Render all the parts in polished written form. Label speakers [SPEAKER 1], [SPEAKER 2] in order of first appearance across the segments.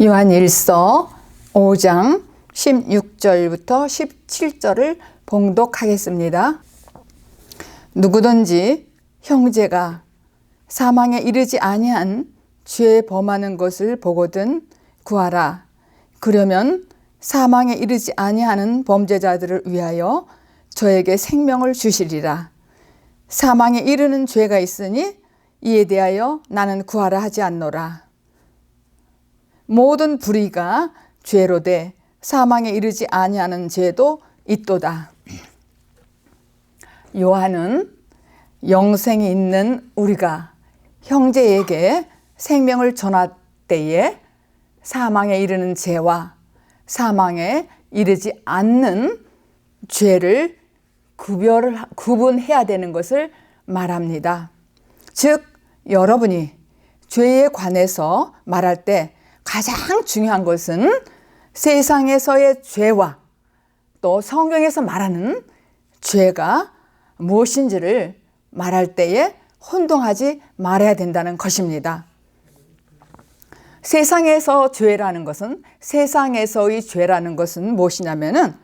[SPEAKER 1] 요한일서 5장 16절부터 17절을 봉독하겠습니다. 누구든지 형제가 사망에 이르지 아니한 죄에 범하는 것을 보거든 구하라. 그러면 사망에 이르지 아니하는 범죄자들을 위하여 저에게 생명을 주시리라. 사망에 이르는 죄가 있으니 이에 대하여 나는 구하라 하지 않노라. 모든 불의가 죄로 돼 사망에 이르지 아니하는 죄도 있도다. 요한은 영생이 있는 우리가 형제에게 생명을 전할 때에 사망에 이르는 죄와 사망에 이르지 않는 죄를 구분해야 되는 것을 말합니다. 즉 여러분이 죄에 관해서 말할 때 가장 중요한 것은 세상에서의 죄와 또 성경에서 말하는 죄가 무엇인지를 말할 때에 혼동하지 말아야 된다는 것입니다. 세상에서 죄라는 것은 세상에서의 죄라는 것은 무엇이냐면은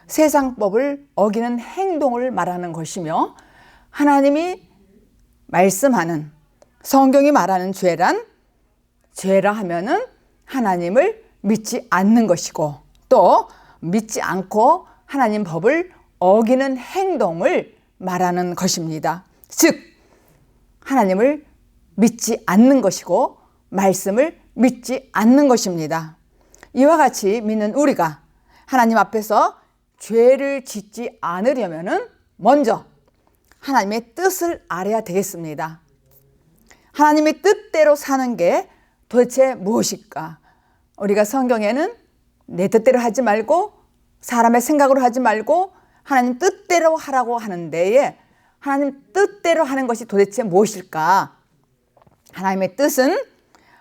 [SPEAKER 1] 세상법을 어기는 행동을 말하는 것이며, 하나님이 말씀하는 성경이 말하는 죄라 하면은 하나님을 믿지 않는 것이고, 또 믿지 않고 하나님 법을 어기는 행동을 말하는 것입니다. 즉 하나님을 믿지 않는 것이고 말씀을 믿지 않는 것입니다. 이와 같이 믿는 우리가 하나님 앞에서 죄를 짓지 않으려면은 먼저 하나님의 뜻을 알아야 되겠습니다. 하나님의 뜻대로 사는 게 도대체 무엇일까? 우리가 성경에는 내 뜻대로 하지 말고 사람의 생각으로 하지 말고 하나님 뜻대로 하라고 하는 데에 하나님 뜻대로 하는 것이 도대체 무엇일까? 하나님의 뜻은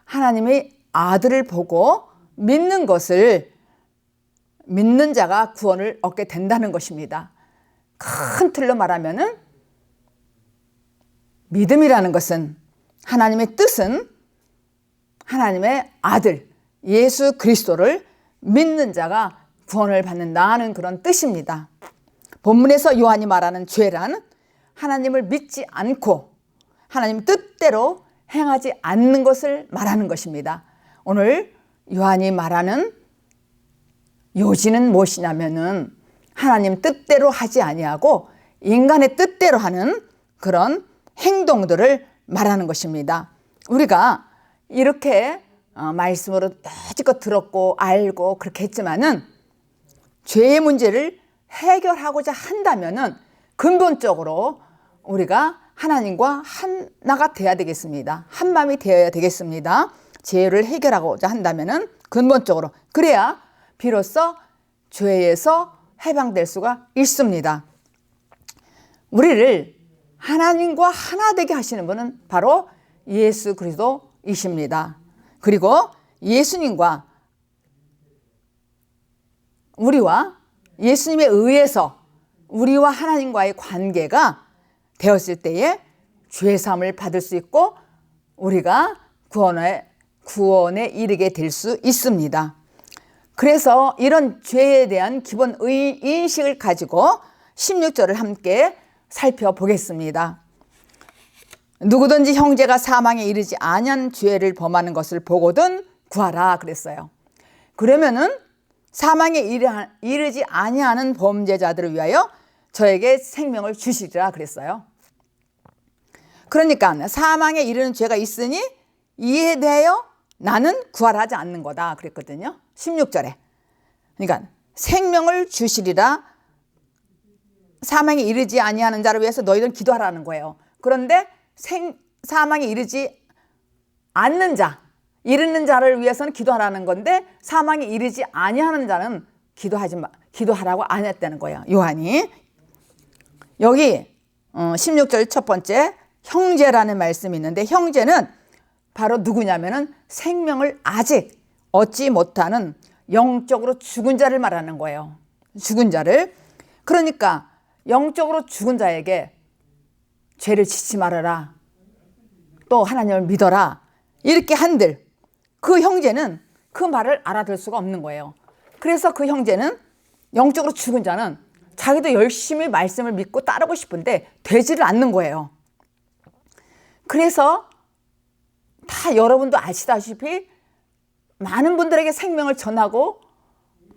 [SPEAKER 1] 하나님의 아들을 보고 믿는 것을, 믿는 자가 구원을 얻게 된다는 것입니다. 큰 틀로 말하면은 믿음이라는 것은, 하나님의 뜻은 하나님의 아들 예수 그리스도를 믿는 자가 구원을 받는다는 그런 뜻입니다. 본문에서 요한이 말하는 죄란 하나님을 믿지 않고 하나님 뜻대로 행하지 않는 것을 말하는 것입니다. 오늘 요한이 말하는 요지는 무엇이냐면은 하나님 뜻대로 하지 아니하고 인간의 뜻대로 하는 그런 행동들을 말하는 것입니다. 우리가 이렇게 말씀으로 여지껏 들었고 알고 그렇게 했지만은 죄의 문제를 해결하고자 한다면은 근본적으로 우리가 하나님과 하나가 돼야 되겠습니다. 한 마음이 되어야 되겠습니다. 죄를 해결하고자 한다면은 근본적으로, 그래야 비로소 죄에서 해방될 수가 있습니다. 우리를 하나님과 하나 되게 하시는 분은 바로 예수 그리스도이십니다. 그리고 예수님과 우리와 예수님에 의해서 우리와 하나님과의 관계가 되었을 때에 죄사함을 받을 수 있고 우리가 구원에 이르게 될 수 있습니다. 그래서 이런 죄에 대한 기본 인식을 가지고 16절을 함께 살펴보겠습니다. 누구든지 형제가 사망에 이르지 아니한 죄를 범하는 것을 보거든 구하라 그랬어요. 그러면은 사망에 이르지 아니하는 범죄자들을 위하여 저에게 생명을 주시리라 그랬어요. 그러니까 사망에 이르는 죄가 있으니 이에 대하여 나는 구하라 하지 않는 거다 그랬거든요. 16절에. 그러니까 생명을 주시리라, 사망에 이르지 아니하는 자를 위해서 너희들은 기도하라는 거예요. 그런데 사망에 이르지 않는 자, 이르는 자를 위해서는 기도하라는 건데 사망에 이르지 아니하는 자는 기도하라고 안 했다는 거예요. 요한이. 여기 16절 첫 번째 형제라는 말씀이 있는데, 형제는 바로 누구냐면은 생명을 아직 얻지 못하는 영적으로 죽은 자를 말하는 거예요. 죽은 자를. 그러니까 영적으로 죽은 자에게 죄를 짓지 말아라, 또 하나님을 믿어라, 이렇게 한들 그 형제는 그 말을 알아들 수가 없는 거예요. 그래서 그 형제는 영적으로 죽은 자는 자기도 열심히 말씀을 믿고 따르고 싶은데 되지를 않는 거예요. 그래서 다 여러분도 아시다시피 많은 분들에게 생명을 전하고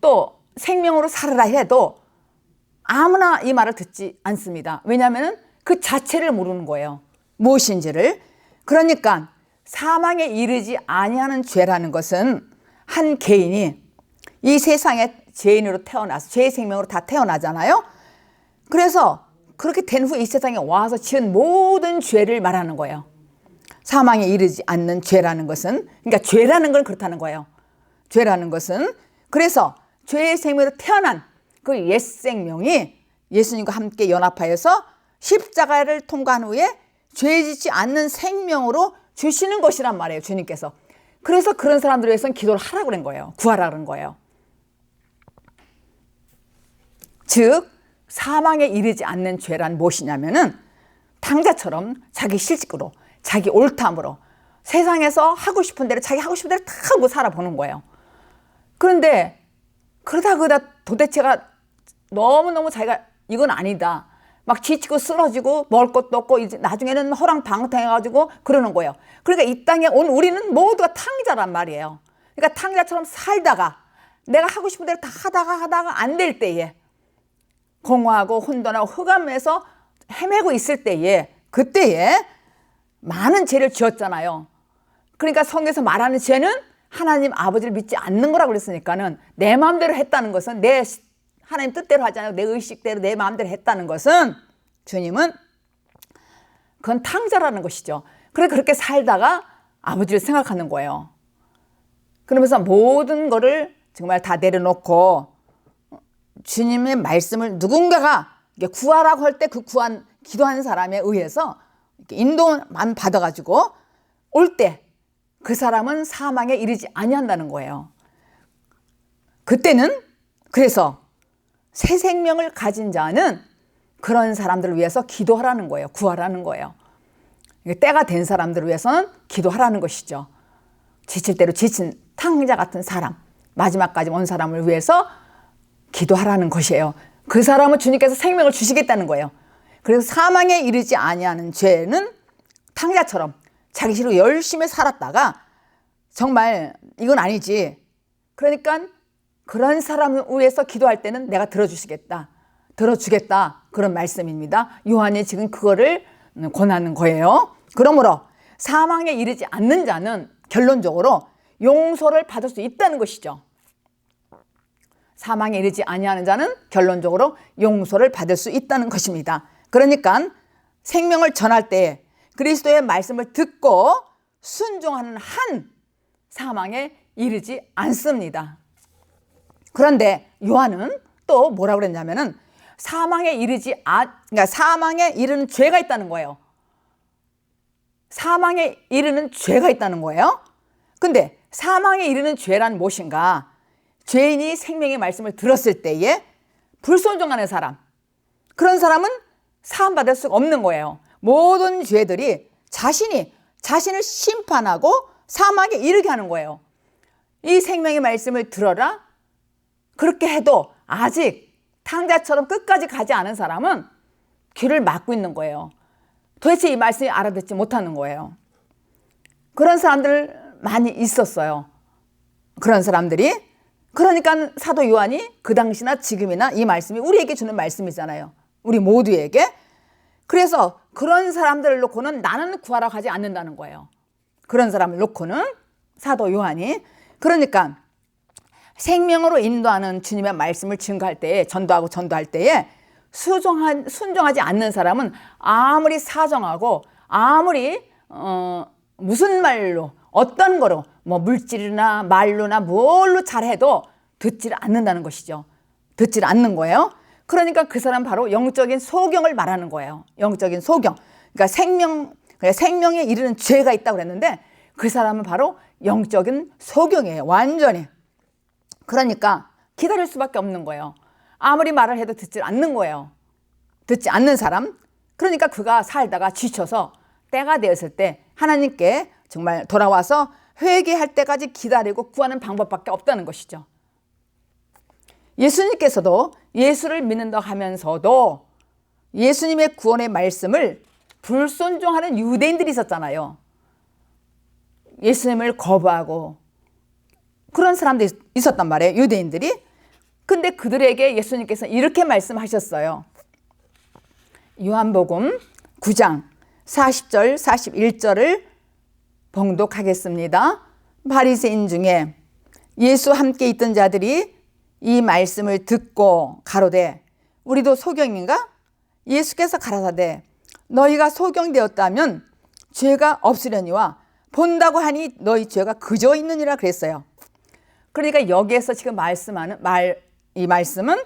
[SPEAKER 1] 또 생명으로 살아라 해도 아무나 이 말을 듣지 않습니다. 왜냐하면 그 자체를 모르는 거예요. 무엇인지를. 그러니까 사망에 이르지 아니하는 죄라는 것은 한 개인이 이 세상에 죄인으로 태어나서 죄의 생명으로 다 태어나잖아요. 그래서 그렇게 된 후에 이 세상에 와서 지은 모든 죄를 말하는 거예요. 사망에 이르지 않는 죄라는 것은, 그러니까 죄라는 건 그렇다는 거예요. 죄라는 것은, 그래서 죄의 생명으로 태어난 그 옛 생명이 예수님과 함께 연합하여서 십자가를 통과한 후에 죄 짓지 않는 생명으로 주시는 것이란 말이에요, 주님께서. 그래서 그런 사람들을 위해서는 기도를 하라고 그런 거예요. 구하라고 그런 거예요. 즉 사망에 이르지 않는 죄란 무엇이냐면은 탕자처럼 자기 실직으로, 자기 옳담으로 세상에서 하고 싶은 대로, 자기 하고 싶은 대로 다 하고 살아보는 거예요. 그런데 그러다 도대체가 너무너무 자기가 이건 아니다, 막 지치고 쓰러지고 먹을 것도 없고 이제 나중에는 허랑방탕해가지고 그러는 거예요. 그러니까 이 땅에 온 우리는 모두가 탕자란 말이에요. 그러니까 탕자처럼 살다가 내가 하고 싶은 대로 다 하다가 안 될 때에, 공허하고 혼돈하고 흑암에서 헤매고 있을 때에, 그때에 많은 죄를 지었잖아요. 그러니까 성경에서 말하는 죄는 하나님 아버지를 믿지 않는 거라고 그랬으니까는 내 마음대로 했다는 것은, 내 하나님 뜻대로 하잖아요. 내 의식대로 내 마음대로 했다는 것은, 주님은 그건 탕자라는 것이죠. 그래 그렇게 살다가 아버지를 생각하는 거예요. 그러면서 모든 거를 정말 다 내려놓고 주님의 말씀을 누군가가 구하라고 할 때 그 구한 기도하는 사람에 의해서 인도만 받아가지고 올 때 그 사람은 사망에 이르지 아니한다는 거예요. 그때는 그래서 새 생명을 가진 자는 그런 사람들을 위해서 기도하라는 거예요. 구하라는 거예요. 때가 된 사람들을 위해서는 기도하라는 것이죠. 지칠 대로 지친 탕자 같은 사람, 마지막까지 온 사람을 위해서 기도하라는 것이에요. 그 사람은 주님께서 생명을 주시겠다는 거예요. 그래서 사망에 이르지 아니하는 죄는 탕자처럼 자기 식으로 열심히 살았다가 정말 이건 아니지, 그러니까 그런 사람을 위해서 기도할 때는 내가 들어주시겠다, 들어주겠다, 그런 말씀입니다. 요한이 지금 그거를 권하는 거예요. 그러므로 사망에 이르지 않는 자는 결론적으로 용서를 받을 수 있다는 것이죠. 사망에 이르지 아니하는 자는 결론적으로 용서를 받을 수 있다는 것입니다. 그러니까 생명을 전할 때 그리스도의 말씀을 듣고 순종하는 한 사망에 이르지 않습니다. 그런데 요한은 또 뭐라고 그랬냐면은 그러니까 사망에 이르는 죄가 있다는 거예요. 사망에 이르는 죄가 있다는 거예요. 근데 사망에 이르는 죄란 무엇인가? 죄인이 생명의 말씀을 들었을 때에 불순종하는 사람, 그런 사람은 사함받을 수가 없는 거예요. 모든 죄들이 자신을 심판하고 사망에 이르게 하는 거예요. 이 생명의 말씀을 들어라, 그렇게 해도 아직 탕자처럼 끝까지 가지 않은 사람은 귀를 막고 있는 거예요. 도대체 이 말씀이 알아듣지 못하는 거예요. 그런 사람들 많이 있었어요. 그런 사람들이. 그러니까 사도 요한이 그 당시나 지금이나 이 말씀이 우리에게 주는 말씀이잖아요. 우리 모두에게. 그래서 그런 사람들을 놓고는 나는 구하라고 하지 않는다는 거예요. 그런 사람을 놓고는 사도 요한이. 그러니까 생명으로 인도하는 주님의 말씀을 증거할 때에, 전도할 때에 순종하지 않는 사람은 아무리 사정하고 아무리 무슨 말로 어떤 거로 뭐 물질이나 말로나 뭘로 잘해도 듣지를 않는다는 것이죠. 듣지를 않는 거예요. 그러니까 그 사람 바로 영적인 소경을 말하는 거예요. 영적인 소경. 그러니까 생명에 이르는 죄가 있다고 그랬는데 그 사람은 바로 영적인 소경이에요. 완전히. 그러니까 기다릴 수밖에 없는 거예요. 아무리 말을 해도 듣지 않는 거예요. 듣지 않는 사람. 그러니까 그가 살다가 지쳐서 때가 되었을 때 하나님께 정말 돌아와서 회개할 때까지 기다리고 구하는 방법밖에 없다는 것이죠. 예수님께서도 예수를 믿는다 하면서도 예수님의 구원의 말씀을 불순종하는 유대인들이 있었잖아요. 예수님을 거부하고 그런 사람들이 있었단 말이에요, 유대인들이. 근데 그들에게 예수님께서 이렇게 말씀하셨어요. 요한복음 9장 40절 41절을 봉독하겠습니다. 바리새인 중에 예수 함께 있던 자들이 이 말씀을 듣고 가로되 우리도 소경인가? 예수께서 가라사대 너희가 소경되었다면 죄가 없으려니와 본다고 하니 너희 죄가 그저 있느니라 그랬어요. 그러니까 여기에서 지금 말씀하는 이 말씀은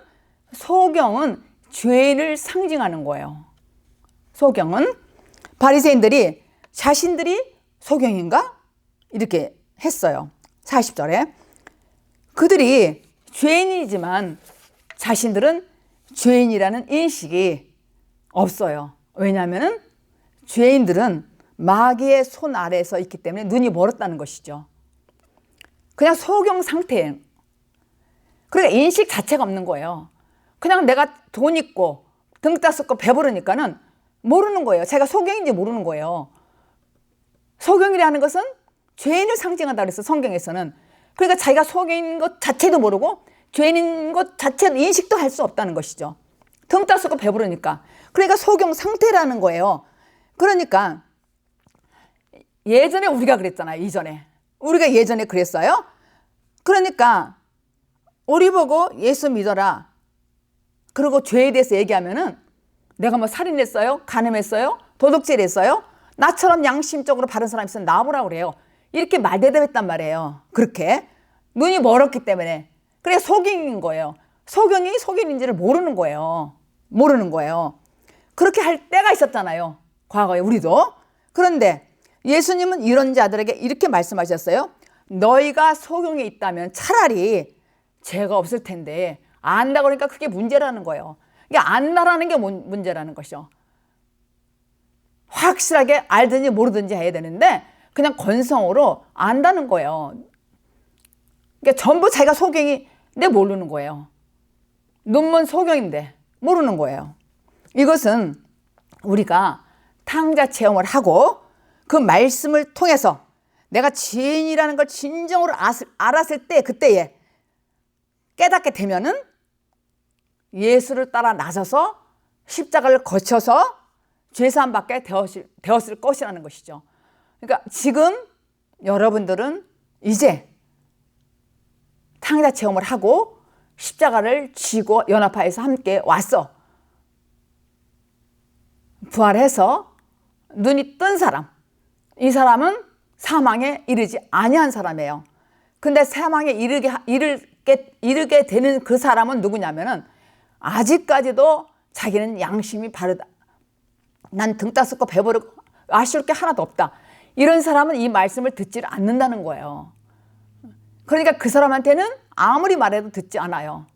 [SPEAKER 1] 소경은 죄를 상징하는 거예요. 소경은 바리새인들이 자신들이 소경인가? 이렇게 했어요. 40절에 그들이 죄인이지만 자신들은 죄인이라는 인식이 없어요. 왜냐하면 죄인들은 마귀의 손 아래에서 있기 때문에 눈이 멀었다는 것이죠. 그냥 소경 상태예요. 그러니까 인식 자체가 없는 거예요. 그냥 내가 돈 있고 등 따숩고 배부르니까는 모르는 거예요. 자기가 소경인지 모르는 거예요. 소경이라는 것은 죄인을 상징한다고 그랬어요, 성경에서는. 그러니까 자기가 소경인 것 자체도 모르고 죄인인 것 자체도 인식도 할 수 없다는 것이죠. 등 따숩고 배부르니까. 그러니까 소경 상태라는 거예요. 그러니까 예전에 우리가 그랬잖아요. 이전에 우리가 예전에 그랬어요. 그러니까 우리 보고 예수 믿어라 그리고 죄에 대해서 얘기하면은 내가 뭐 살인했어요? 간음했어요? 도둑질 했어요? 나처럼 양심적으로 바른 사람 있으면 나와보라고 그래요. 이렇게 말대답했단 말이에요. 그렇게 눈이 멀었기 때문에. 그래 소경인 거예요. 소경이 소경인지를 모르는 거예요. 모르는 거예요. 그렇게 할 때가 있었잖아요, 과거에 우리도. 그런데 예수님은 이런 자들에게 이렇게 말씀하셨어요. 너희가 소경에 있다면 차라리 죄가 없을 텐데 안다 그러니까 그게 문제라는 거예요. 이게 안다라는 게 문제라는 것이죠. 확실하게 알든지 모르든지 해야 되는데 그냥 건성으로 안다는 거예요. 그러니까 전부 자기가 소경인데 모르는 거예요. 눈먼 소경인데 모르는 거예요. 이것은 우리가 탕자 체험을 하고 그 말씀을 통해서 내가 죄인이라는 걸 진정으로 알았을 때 그때에 깨닫게 되면은 예수를 따라 나서서 십자가를 거쳐서 죄사함 받게 되었을 것이라는 것이죠. 그러니까 지금 여러분들은 이제 탕자 체험을 하고 십자가를 지고 연합하여서 함께 왔어. 부활해서 눈이 뜬 사람, 이 사람은 사망에 이르지 아니한 사람이에요. 근데 사망에 이르게 되는 그 사람은 누구냐면은 아직까지도 자기는 양심이 바르다. 난 등 따숩고 배부르고 아쉬울 게 하나도 없다. 이런 사람은 이 말씀을 듣지를 않는다는 거예요. 그러니까 그 사람한테는 아무리 말해도 듣지 않아요.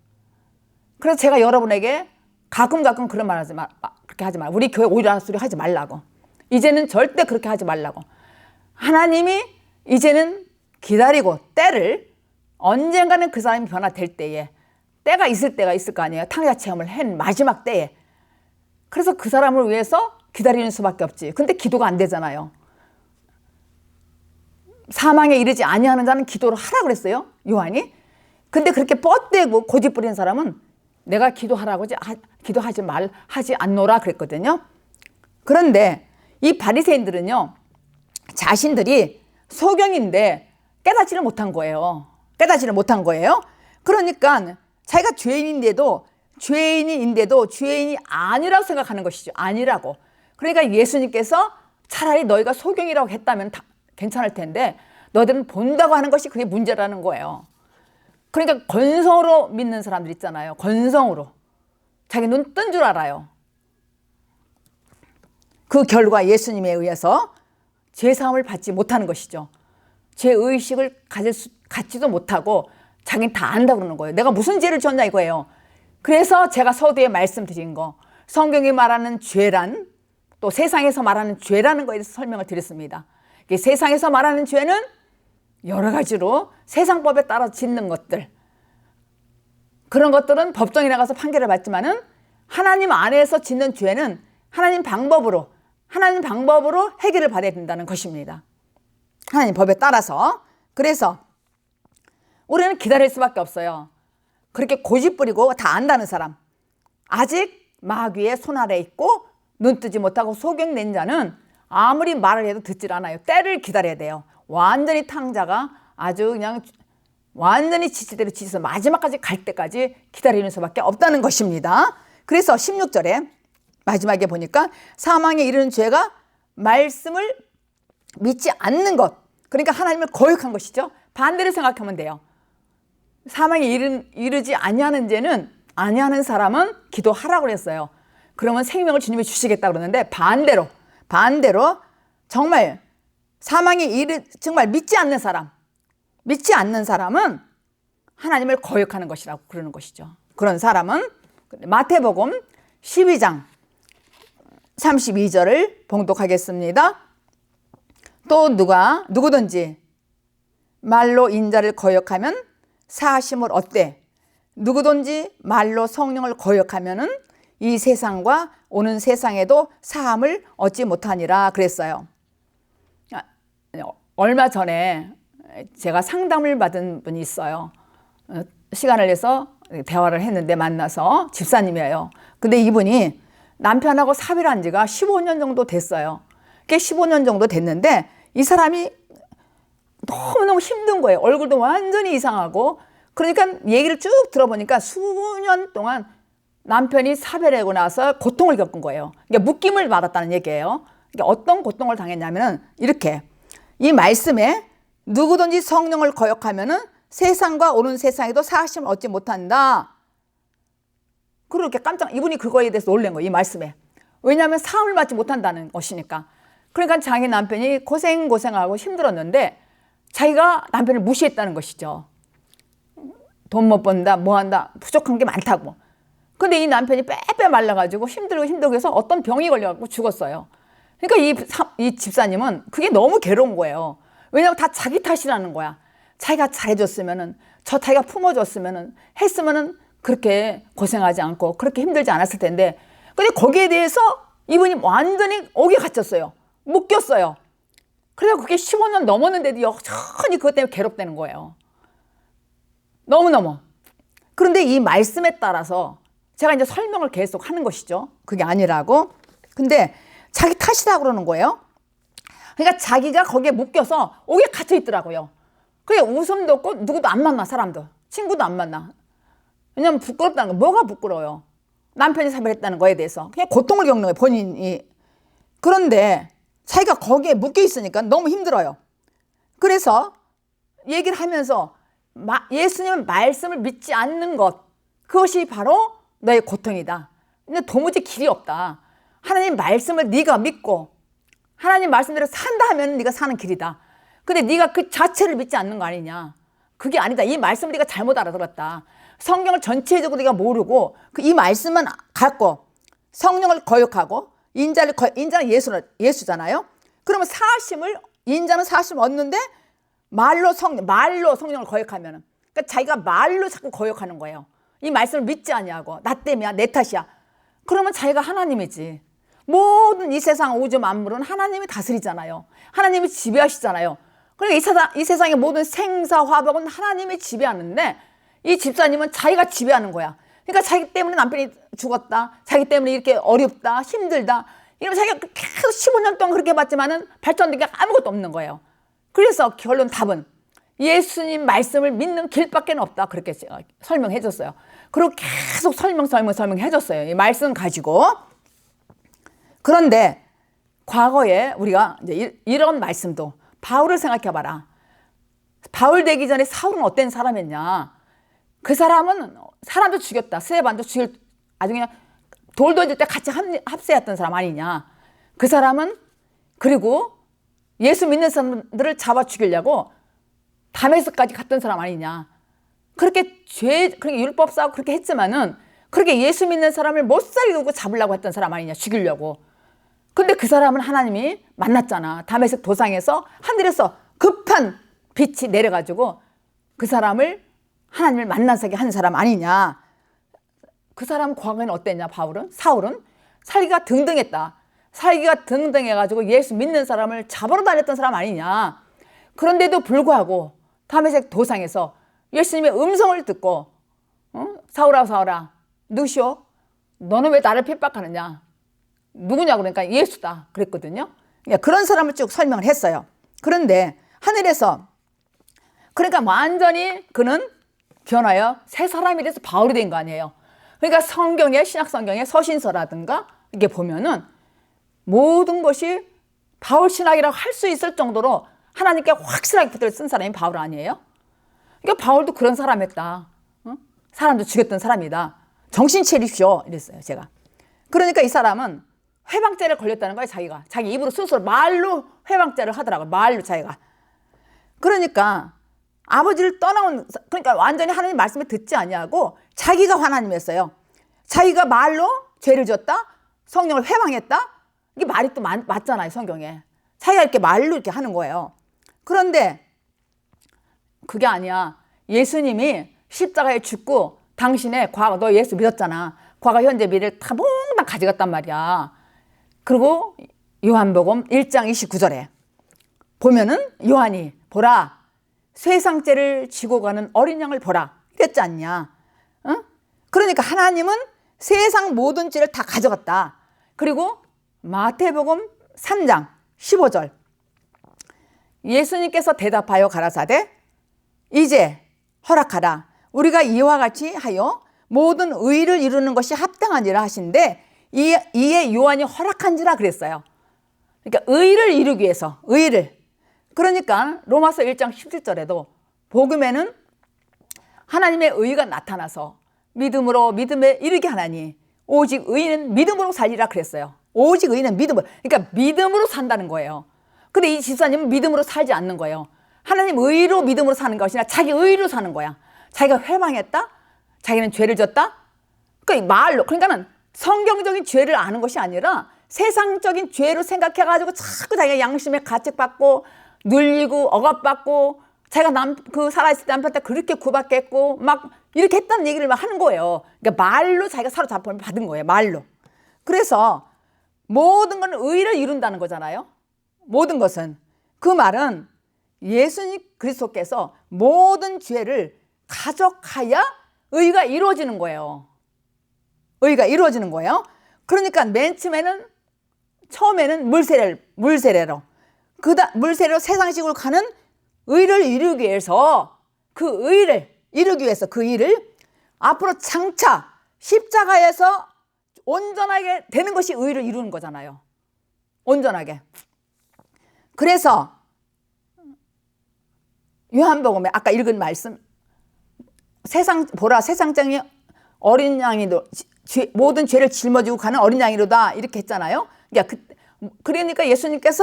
[SPEAKER 1] 그래서 제가 여러분에게 가끔 그런 말 하지 마, 그렇게 하지 마. 우리 교회 오이라는 소리 하지 말라고. 이제는 절대 그렇게 하지 말라고. 하나님이 이제는 기다리고 때를 언젠가는 그 사람이 변화될 때에 때가 있을 때가 있을 거 아니에요. 탕자 체험을 한 마지막 때에. 그래서 그 사람을 위해서 기다리는 수밖에 없지. 근데 기도가 안 되잖아요. 사망에 이르지 아니하는 자는 기도를 하라 그랬어요, 요한이. 근데 그렇게 뻗대고 고집 부리는 사람은 내가 기도하라고 하지 않노라 그랬거든요. 그런데 이 바리새인들은요, 자신들이 소경인데 깨닫지를 못한 거예요. 그러니까 자기가 죄인인데도 죄인이 아니라고 생각하는 것이죠. 아니라고. 그러니까 예수님께서 차라리 너희가 소경이라고 했다면 괜찮을 텐데 너희들은 본다고 하는 것이 그게 문제라는 거예요. 그러니까 건성으로 믿는 사람들 있잖아요. 건성으로. 자기 눈 뜬 줄 알아요. 그 결과 예수님에 의해서 죄사함을 받지 못하는 것이죠. 죄의식을 갖지도 못하고 자기는 다 안다고 그러는 거예요. 내가 무슨 죄를 졌냐 이거예요. 그래서 제가 서두에 말씀드린 거, 성경이 말하는 죄란, 또 세상에서 말하는 죄라는 거에 대해서 설명을 드렸습니다. 세상에서 말하는 죄는 여러 가지로 세상법에 따라 짓는 것들, 그런 것들은 법정에 나가서 판결을 받지만은 하나님 안에서 짓는 죄는 하나님 방법으로 해결을 받아야 된다는 것입니다. 하나님 법에 따라서. 그래서 우리는 기다릴 수밖에 없어요. 그렇게 고집부리고 다 안다는 사람, 아직 마귀의 손 아래 있고 눈 뜨지 못하고 소경낸 자는 아무리 말을 해도 듣질 않아요. 때를 기다려야 돼요. 완전히 탕자가 아주 그냥 완전히 지치대로 지쳐서 마지막까지 갈 때까지 기다리는 수밖에 없다는 것입니다. 그래서 16절에 마지막에 보니까 사망에 이르는 죄가 말씀을 믿지 않는 것, 그러니까 하나님을 거역한 것이죠. 반대로 생각하면 돼요. 사망에 이르지 아니하는 죄는, 아니하는 사람은 기도하라고 그랬어요. 그러면 생명을 주님이 주시겠다 그러는데 반대로 정말 사망에 정말 믿지 않는 사람은 하나님을 거역하는 것이라고 그러는 것이죠. 그런 사람은 마태복음 12장 32절을 봉독하겠습니다. 또 누구든지 말로 인자를 거역하면 사하심을 얻되 누구든지 말로 성령을 거역하면은 이 세상과 오는 세상에도 사함을 얻지 못하니라 그랬어요. 얼마 전에 제가 상담을 받은 분이 있어요. 시간을 내서 대화를 했는데 만나서 집사님이에요. 근데 이분이 남편하고 사별을 한 지가 15년 정도 됐어요. 그게 15년 정도 됐는데 이 사람이 너무너무 힘든 거예요. 얼굴도 완전히 이상하고. 그러니까 얘기를 쭉 들어보니까 수년 동안 남편이 사별하고 나서 고통을 겪은 거예요. 그러니까 묶임을 받았다는 얘기예요. 그러니까 어떤 고통을 당했냐면은 이렇게, 이 말씀에 누구든지 성령을 거역하면은 세상과 오는 세상에도 사하심을 얻지 못한다. 그렇게 이분이 그거에 대해서 놀란 거예요. 이 말씀에. 왜냐하면 사함을 받지 못한다는 것이니까. 그러니까 자기 남편이 고생하고 힘들었는데 자기가 남편을 무시했다는 것이죠. 돈 못 번다, 뭐 한다, 부족한 게 많다고. 근데 이 남편이 빼빼 말라가지고 힘들고 해서 어떤 병이 걸려갖고 죽었어요. 그러니까 이 집사님은 그게 너무 괴로운 거예요. 왜냐하면 다 자기 탓이라는 거야. 자기가 잘해줬으면은, 자기가 품어줬으면은, 했으면은 그렇게 고생하지 않고 그렇게 힘들지 않았을 텐데. 근데 거기에 대해서 이분이 완전히 옥에 갇혔어요. 묶였어요. 그래서 그게 15년 넘었는데도 여전히 그것 때문에 괴롭다는 거예요. 너무너무. 그런데 이 말씀에 따라서 제가 이제 설명을 계속 하는 것이죠. 그게 아니라고. 근데 자기 탓이라고 그러는 거예요. 그러니까 자기가 거기에 묶여서 옥에 갇혀 있더라고요. 그게 웃음도 없고 누구도 안 만나, 사람도. 친구도 안 만나. 왜냐면 부끄럽다는 거. 뭐가 부끄러워요? 남편이 사별했다는 거에 대해서. 그냥 고통을 겪는 거예요, 본인이. 그런데 자기가 거기에 묶여 있으니까 너무 힘들어요. 그래서 얘기를 하면서 예수님은 말씀을 믿지 않는 것, 그것이 바로 너의 고통이다. 근데 도무지 길이 없다. 하나님 말씀을 네가 믿고 하나님 말씀대로 산다 하면 네가 사는 길이다. 근데 네가 그 자체를 믿지 않는 거 아니냐. 그게 아니다. 이 말씀을 네가 잘못 알아들었다. 성경을 전체적으로 네가 모르고 이 말씀만 갖고 성령을 거역하고 인자는 예수잖아요. 그러면 인자는 사심을 얻는데 말로 성령을 거역하면은, 그러니까 자기가 말로 자꾸 거역하는 거예요. 이 말씀을 믿지 않냐고. 나 때문이야, 내 탓이야. 그러면 자기가 하나님이지. 모든 이 세상 우주 만물은 하나님이 다스리잖아요. 하나님이 지배하시잖아요. 그러니까 이 세상의 모든 생사 화복은 하나님이 지배하는데 이 집사님은 자기가 지배하는 거야. 그러니까 자기 때문에 남편이 죽었다, 자기 때문에 이렇게 어렵다, 힘들다, 이러면 자기가 계속 15년 동안 그렇게 봤지만은 발전된 게 아무것도 없는 거예요. 그래서 답은 예수님 말씀을 믿는 길밖에 없다. 그렇게 설명해 줬어요. 그리고 계속 설명해 줬어요. 이 말씀 가지고. 그런데 과거에 우리가 이제 이런 말씀도, 바울을 생각해 봐라. 바울 되기 전에 사울은 어떤 사람이었냐. 그 사람은 사람도 죽였다. 스데반도 아주 그냥 돌 던질 때 같이 합세했던 사람 아니냐. 그 사람은 그리고 예수 믿는 사람들을 잡아 죽이려고 다메섹까지 갔던 사람 아니냐. 그렇게 그렇게 율법사고 그렇게 했지만은 그렇게 예수 믿는 사람을 못살게 두고 잡으려고 했던 사람 아니냐. 죽이려고. 근데 그 사람은 하나님이 만났잖아. 다메섹 도상에서 하늘에서 급한 빛이 내려가지고 그 사람을 하나님을 만나게 한 사람 아니냐. 그 사람 과거에는 어땠냐? 사울은 살기가 등등했다. 살기가 등등해가지고 예수 믿는 사람을 잡으러 다녔던 사람 아니냐. 그런데도 불구하고 다메섹 도상에서 예수님의 음성을 듣고 사울아 사울아 누구시오? 너는 왜 나를 핍박하느냐? 누구냐고 그러니까 예수다 그랬거든요. 그런 사람을 쭉 설명을 했어요. 그런데 하늘에서 그러니까 완전히 그는 변하여 새 사람이 돼서 바울이 된 거 아니에요. 그러니까 신약 성경의 서신서라든가 이게 보면은 모든 것이 바울 신학이라고 할 수 있을 정도로 하나님께 확실하게 붙들어 쓴 사람이 바울 아니에요? 그러니까 바울도 그런 사람이었다. 사람도 죽였던 사람이다. 정신 차리십시오 이랬어요 제가. 그러니까 이 사람은 회방죄를 걸렸다는 거예요. 자기 입으로 스스로 말로 회방죄를 하더라고요. 말로 자기가. 그러니까 아버지를 그러니까 완전히 하나님 말씀을 듣지 아니하고 자기가 하나님이었어요. 자기가 말로 죄를 졌다, 성령을 회방했다. 이게 말이 또 맞잖아요 성경에. 자기가 이렇게 말로 이렇게 하는 거예요. 그런데 그게 아니야. 예수님이 십자가에 죽고 당신의 과거, 너 예수 믿었잖아. 과거, 현재, 미래를 다 몽땅 가져갔단 말이야. 그리고 요한복음 1장 29절에 보면은 요한이 보라 세상죄를 지고 가는 어린 양을 보라 이랬지 않냐. 그러니까 하나님은 세상 모든 죄를 다 가져갔다. 그리고 마태복음 3장 15절 예수님께서 대답하여 가라사대 이제 허락하라 우리가 이와 같이 하여 모든 의를 이루는 것이 합당하니라 하신데 이에 요한이 허락한지라 그랬어요. 그러니까 의를 이루기 위해서 의를. 그러니까 로마서 1장 17절에도 복음에는 하나님의 의가 나타나서 믿음으로 믿음에 이르게 하나니 오직 의인은 믿음으로 살리라 그랬어요. 오직 의인은 믿음으로. 그러니까 믿음으로 산다는 거예요. 근데 이 집사님은 믿음으로 살지 않는 거예요. 하나님 의로 믿음으로 사는 것이 아니라 자기 의로 사는 거야. 자기가 회방했다? 자기는 죄를 졌다? 그러니까 말로. 그러니까는 성경적인 죄를 아는 것이 아니라 세상적인 죄로 생각해가지고 자꾸 자기가 양심에 가책받고 눌리고 억압받고 자기가 살아있을 때 남편한테 그렇게 구박했고 막 이렇게 했다는 얘기를 막 하는 거예요. 그러니까 말로 자기가 사로잡힘을 받은 거예요. 말로. 그래서 모든 건 의를 이룬다는 거잖아요. 모든 것은. 그 말은 예수님 그리스도께서 모든 죄를 가족하여 의가 이루어지는 거예요. 의가 이루어지는 거예요. 그러니까 맨 처음에는 물세례로 물세례로 세상식으로 가는 의를 이루기 위해서 그 일을 앞으로 장차 십자가에서 온전하게 되는 것이 의를 이루는 거잖아요. 온전하게. 그래서 요한복음에 아까 읽은 말씀 세상장이 어린 양이 모든 죄를 짊어지고 가는 어린 양이로다 이렇게 했잖아요. 그러니까 예수님께서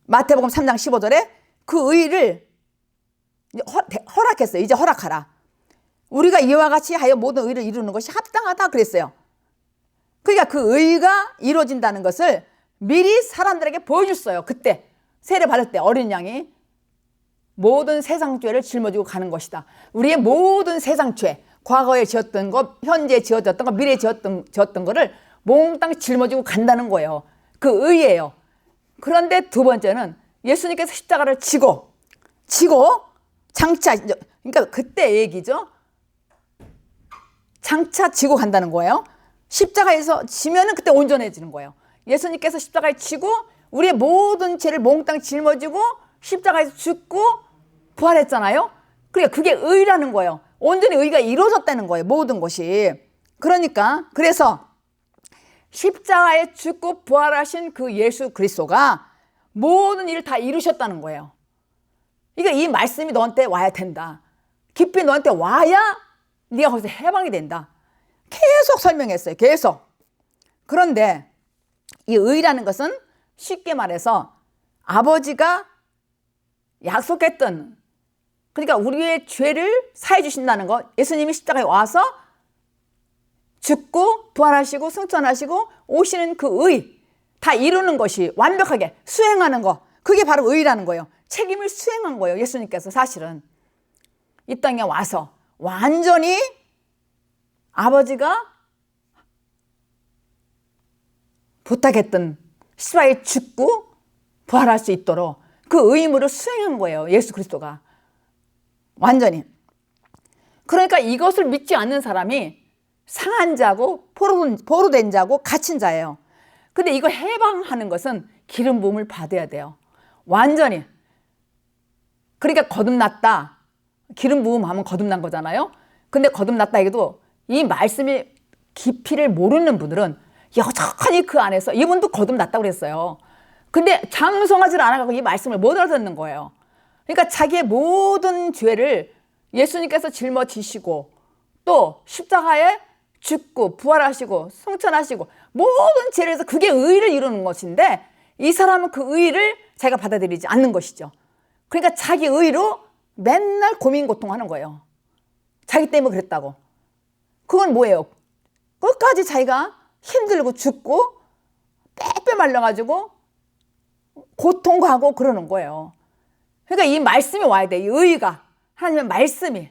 [SPEAKER 1] 마태복음 3장 15절에 그 의를 허락했어요. 이제 허락하라. 우리가 이와 같이 하여 모든 의를 이루는 것이 합당하다 그랬어요. 그러니까 그 의가 이루어진다는 것을 미리 사람들에게 보여줬어요. 그때 세례 받을 때 어린 양이 모든 세상 죄를 짊어지고 가는 것이다. 우리의 모든 세상 죄, 과거에 지었던 것, 현재 지어졌던 것, 미래에 지었던 거를 몽땅 짊어지고 간다는 거예요. 그 의예요. 그런데 두 번째는 예수님께서 십자가를 지고 장차, 그러니까 그때 얘기죠. 장차 지고 간다는 거예요. 십자가에서 지면은 그때 온전해지는 거예요. 예수님께서 십자가에 지고 우리의 모든 죄를 몽땅 짊어지고 십자가에서 죽고 부활했잖아요. 그러니까 그게 의라는 거예요. 온전히 의가 이루어졌다는 거예요. 모든 것이. 그래서 십자가에 죽고 부활하신 그 예수 그리스도가 모든 일을 다 이루셨다는 거예요. 그러니까 이 말씀이 너한테 와야 된다. 깊이 너한테 와야 네가 거기서 해방이 된다. 계속 설명했어요. 계속. 그런데 이 의라는 것은 쉽게 말해서 아버지가 약속했던, 그러니까 우리의 죄를 사해 주신다는 것, 예수님이 십자가에 와서 죽고 부활하시고 승천하시고 오시는 그 의 다 이루는 것이 완벽하게 수행하는 것, 그게 바로 의라는 거예요. 책임을 수행한 거예요. 예수님께서 사실은 이 땅에 와서 완전히 아버지가 부탁했던 십자가에 죽고 부활할 수 있도록 그 의무를 수행한 거예요. 예수 그리스도가 완전히. 그러니까 이것을 믿지 않는 사람이 상한 자고 포로된 자고 갇힌 자예요. 근데 이거 해방하는 것은 기름 부음을 받아야 돼요. 완전히. 그러니까 거듭났다. 기름 부음하면 거듭난 거잖아요. 근데 거듭났다 해도 이 말씀의 깊이를 모르는 분들은 여전히 그 안에서 이분도 거듭났다고 그랬어요. 근데 장성하지 않아가지고 이 말씀을 못 알아듣는 거예요. 그러니까 자기의 모든 죄를 예수님께서 짊어지시고 또 십자가에 죽고 부활하시고 성천하시고 모든 죄를 해서 그게 의를 이루는 것인데 이 사람은 그 의를 자기가 받아들이지 않는 것이죠. 그러니까 자기 의로 맨날 고민 고통하는 거예요. 자기 때문에 그랬다고. 그건 뭐예요? 끝까지 자기가 힘들고 죽고 빼빼 말라가지고 고통하고 그러는 거예요. 그러니까 이 말씀이 와야 돼. 이 의가 하나님의 말씀이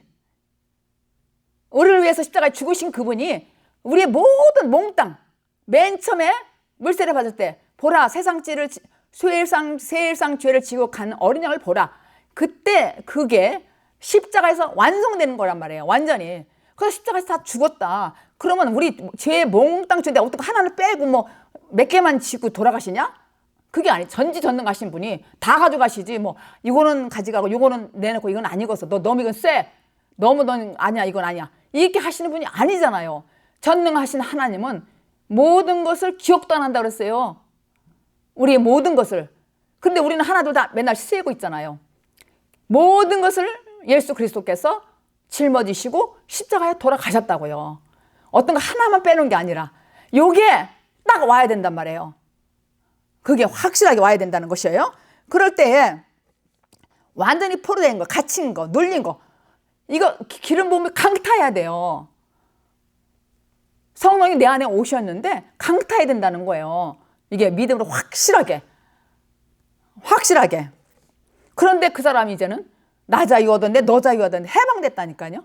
[SPEAKER 1] 우리를 위해서 십자가에 죽으신 그분이 우리의 모든 몽땅 맨 처음에 물세례 받을 때 보라 세상죄를 세일상 죄를 지고 간 어린 양을 보라. 그때 그게 십자가에서 완성되는 거란 말이에요. 완전히. 그래서 십자가에서 다 죽었다. 그러면 우리 죄 몽땅 죄인데 어떻게 하나를 빼고 뭐 몇 개만 지고 돌아가시냐? 그게 아니. 전지전능하신 분이 다 가져가시지. 뭐 이거는 가져가고 이거는 내놓고 이건 아니겠어. 너무 이건 쎄. 너무 넌 아니야. 이건 아니야. 이렇게 하시는 분이 아니잖아요. 전능하신 하나님은 모든 것을 기억도 안 한다고 그랬어요. 우리의 모든 것을. 근데 우리는 하나도 다 맨날 쓰고 있잖아요. 모든 것을 예수 그리스도께서 짊어지시고 십자가에 돌아가셨다고요. 어떤 거 하나만 빼놓은 게 아니라 요게 딱 와야 된단 말이에요. 그게 확실하게 와야 된다는 것이에요. 그럴 때 완전히 포로된 거, 갇힌 거, 눌린 거 이거 기름 부음이 강타해야 돼요. 성령이 내 안에 오셨는데 강타해야 된다는 거예요. 이게 믿음으로 확실하게. 그런데 그 사람이 이제는 나 자유 얻었네, 너 자유 얻었네 해방됐다니까요.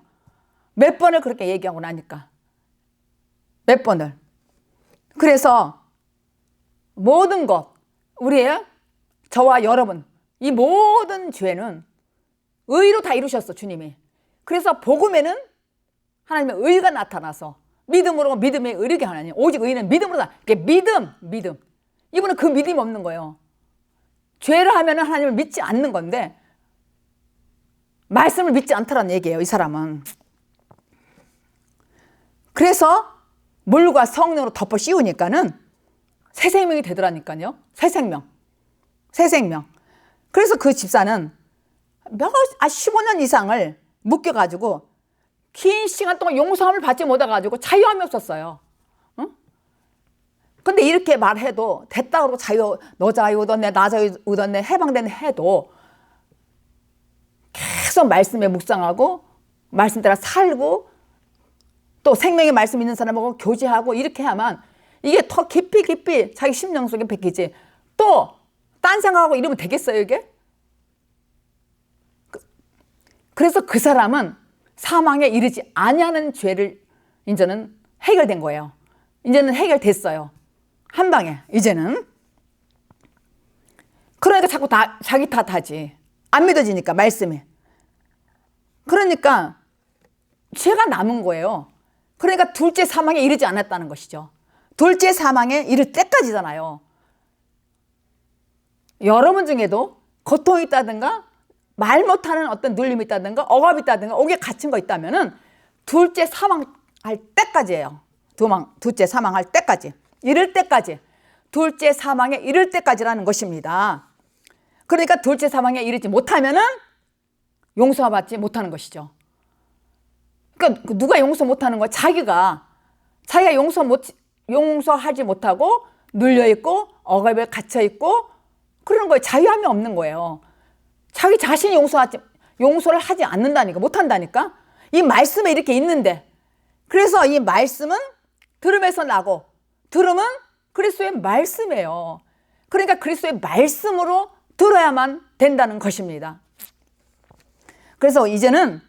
[SPEAKER 1] 몇 번을 그렇게 얘기하고 나니까. 몇 번을. 그래서 모든 것, 우리의 저와 여러분 이 모든 죄는 의로 다 이루셨어 주님이. 그래서 복음에는 하나님의 의가 나타나서 믿음으로 믿음에 이르게 하나님. 오직 의는 믿음으로다. 이게 믿음. 이분은 그 믿음이 없는 거예요. 죄를 하면 하나님을 믿지 않는 건데 말씀을 믿지 않더라는 얘기예요. 이 사람은. 그래서 물과 성령으로 덮어 씌우니까는 새 생명이 되더라니까요. 새 생명. 그래서 그 집사는 15년 이상을 묶여가지고 긴 시간 동안 용서함을 받지 못해가지고 자유함이 없었어요. 응? 근데 이렇게 말해도 됐다 그러고 너 자유 얻었네, 나 자유 얻었네, 해방됐네 해도 계속 말씀에 묵상하고 말씀 따라 살고 또 생명의 말씀 있는 사람하고 교제하고 이렇게 하면 이게 더 깊이 자기 심령 속에 베끼지. 또 딴 생각하고 이러면 되겠어요 이게? 그래서 그 사람은 사망에 이르지 아니하는 죄를 이제는 해결된 거예요. 이제는 해결됐어요. 한 방에 이제는. 그러니까 자꾸 자기 탓하지. 안 믿어지니까 말씀이. 그러니까 죄가 남은 거예요. 그러니까 둘째 사망에 이르지 않았다는 것이죠. 둘째 사망에 이를 때까지잖아요. 여러분 중에도 고통이 있다든가 말 못하는 어떤 눌림이 있다든가 억압이 있다든가 옥에 갇힌 거 있다면은 둘째 사망할 때까지예요. 둘째 사망할 때까지. 이를 때까지. 둘째 사망에 이를 때까지라는 것입니다. 그러니까 둘째 사망에 이르지 못하면은 용서받지 못하는 것이죠. 그러니까 누가 용서 못하는 거야? 자기가 용서하지 못하고 눌려있고 억압에 갇혀있고 그러는 거예요. 자유함이 없는 거예요. 자기 자신이 용서를 하지 않는다니까. 못한다니까. 이 말씀에 이렇게 있는데 그래서 이 말씀은 들음에서 나고 들음은 그리스도의 말씀이에요. 그러니까 그리스도의 말씀으로 들어야만 된다는 것입니다. 그래서 이제는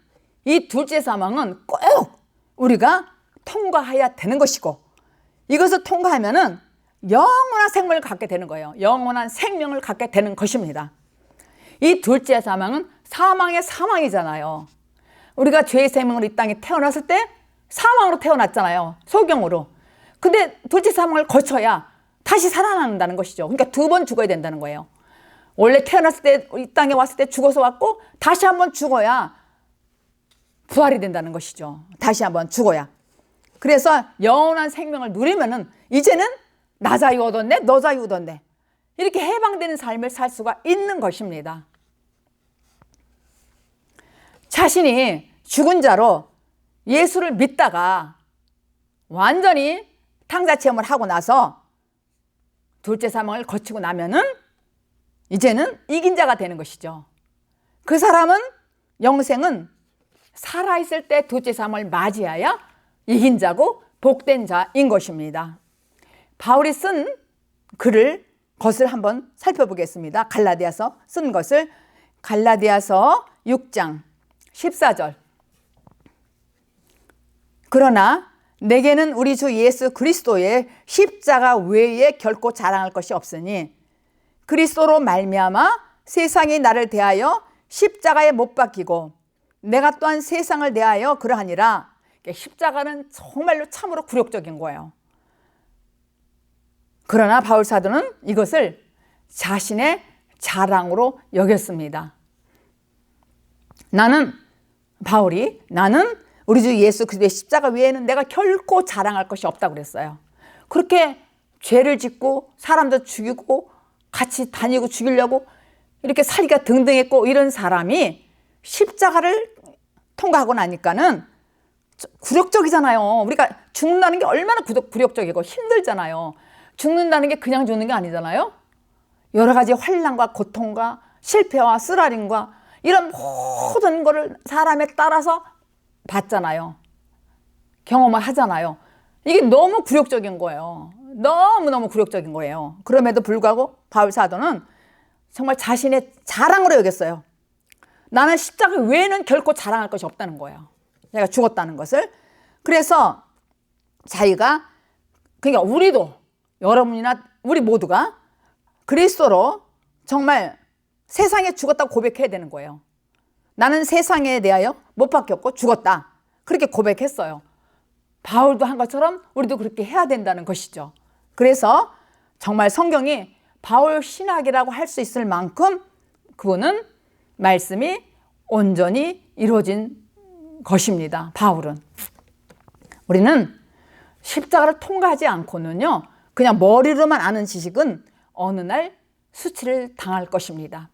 [SPEAKER 1] 이 둘째 사망은 꼭 우리가 통과해야 되는 것이고, 이것을 통과하면은 영원한 생명을 갖게 되는 거예요. 영원한 생명을 갖게 되는 것입니다. 이 둘째 사망은 사망의 사망이잖아요. 우리가 죄의 생명으로 이 땅에 태어났을 때 사망으로 태어났잖아요. 소경으로. 근데 둘째 사망을 거쳐야 다시 살아난다는 것이죠. 그러니까 2번 죽어야 된다는 거예요. 원래 태어났을 때, 이 땅에 왔을 때 죽어서 왔고, 다시 한번 죽어야 부활이 된다는 것이죠. 다시 한번 죽어야. 그래서 영원한 생명을 누리면은 이제는 나 자유 얻었네, 너 자유 얻었네, 이렇게 해방되는 삶을 살 수가 있는 것입니다. 자신이 죽은 자로 예수를 믿다가 완전히 탕자 체험을 하고 나서 둘째 사망을 거치고 나면은 이제는 이긴 자가 되는 것이죠. 그 사람은 영생은 살아있을 때 둘째 사망을 맞이하여 이긴 자고 복된 자인 것입니다. 바울이 쓴 것을 한번 살펴보겠습니다. 갈라디아서 쓴 것을, 갈라디아서 6장 14절. 그러나 내게는 우리 주 예수 그리스도의 십자가 외에 결코 자랑할 것이 없으니 그리스도로 말미암아 세상이 나를 대하여 십자가에 못 박히고 내가 또한 세상을 대하여 그러하니라. 십자가는 정말로 참으로 굴욕적인 거예요. 그러나 바울 사도는 이것을 자신의 자랑으로 여겼습니다. 나는 우리 주 예수 그리스도의 십자가 외에는 내가 결코 자랑할 것이 없다고 그랬어요. 그렇게 죄를 짓고 사람도 죽이고 같이 다니고 죽이려고 이렇게 살기가 등등했고 이런 사람이 십자가를 통과하고 나니까는 굴욕적이잖아요. 우리가 죽는다는 게 얼마나 굴욕적이고 힘들잖아요. 죽는다는 게 그냥 죽는 게 아니잖아요. 여러 가지 환난과 고통과 실패와 쓰라림과 이런 모든 거를 사람에 따라서 받잖아요. 경험을 하잖아요. 이게 너무 굴욕적인 거예요. 너무너무 굴욕적인 거예요. 그럼에도 불구하고 바울 사도는 정말 자신의 자랑으로 여겼어요. 나는 십자가 외에는 결코 자랑할 것이 없다는 거예요. 내가 죽었다는 것을. 그래서 자기가, 그러니까 우리도, 여러분이나 우리 모두가 그리스도로 정말 세상에 죽었다고 고백해야 되는 거예요. 나는 세상에 대하여 못 박혔고 죽었다, 그렇게 고백했어요. 바울도 한 것처럼 우리도 그렇게 해야 된다는 것이죠. 그래서 정말 성경이 바울 신학이라고 할 수 있을 만큼 그거는 말씀이 온전히 이루어진 것입니다. 바울은. 우리는 십자가를 통과하지 않고는요, 그냥 머리로만 아는 지식은 어느 날 수치를 당할 것입니다.